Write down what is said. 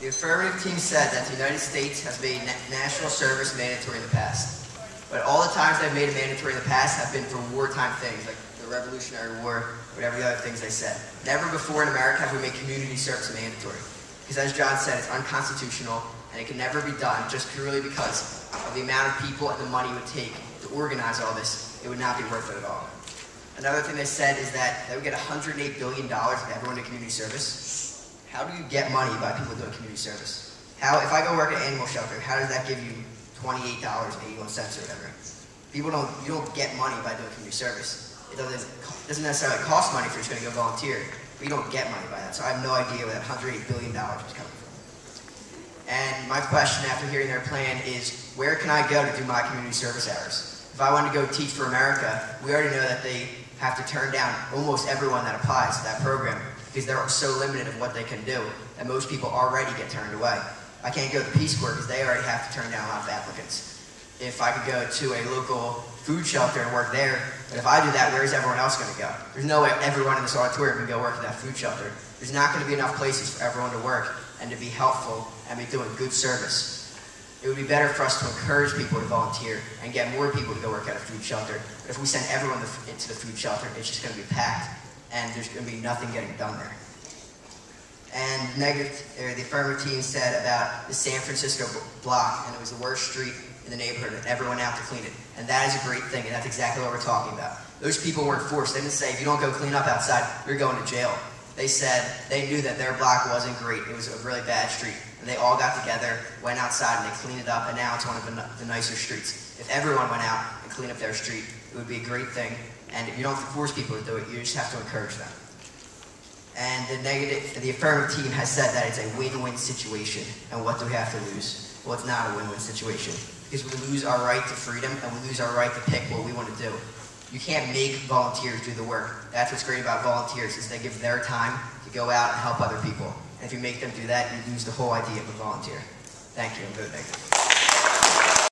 The affirmative team said that the United States has made national service mandatory in the past. But all the times they've made it mandatory in the past have been for wartime things, like the Revolutionary War, whatever the other things they said. Never before in America have we made community service mandatory. Because as John said, it's unconstitutional, and it can never be done just purely because of the amount of people and the money it would take to organize all this. It would not be worth it at all. Another thing they said is that they would get $108 billion if everyone did community service. How do you get money by people doing community service? If I go work at an animal shelter, how does that give you $28.81 or whatever? You don't get money by doing community service. It doesn't necessarily cost money if you're just going to go volunteer, but you don't get money by that. So I have no idea where that $108 billion is coming from. And my question after hearing their plan is, where can I go to do my community service hours? If I want to go teach for America, we already know that they have to turn down almost everyone that applies to that program because they're so limited of what they can do that most people already get turned away. I can't go to the Peace Corps because they already have to turn down a lot of applicants. If I could go to a local food shelter and work there, but if I do that, where is everyone else going to go? There's no way everyone in this auditorium can go work at that food shelter. There's not going to be enough places for everyone to work and to be helpful and be doing good service. It would be better for us to encourage people to volunteer and get more people to go work at a food shelter. But if we send everyone into the food shelter, it's just going to be packed, and there's going to be nothing getting done there. And the affirmative team said about the San Francisco block, and it was the worst street in the neighborhood, and everyone out to clean it. And that is a great thing, and that's exactly what we're talking about. Those people weren't forced. They didn't say, if you don't go clean up outside, you're going to jail. They said they knew that their block wasn't great. It was a really bad street. And they all got together, went outside, and they cleaned it up, and now it's one of the nicer streets. If everyone went out and cleaned up their street, it would be a great thing. And you don't have to force people to do it. You just have to encourage them. And the affirmative team has said that it's a win-win situation. And what do we have to lose? Well, it's not a win-win situation. Because we lose our right to freedom, and we lose our right to pick what we want to do. You can't make volunteers do the work. That's what's great about volunteers, is they give their time to go out and help other people. And if you make them do that, you lose the whole idea of a volunteer. Thank you, and good night.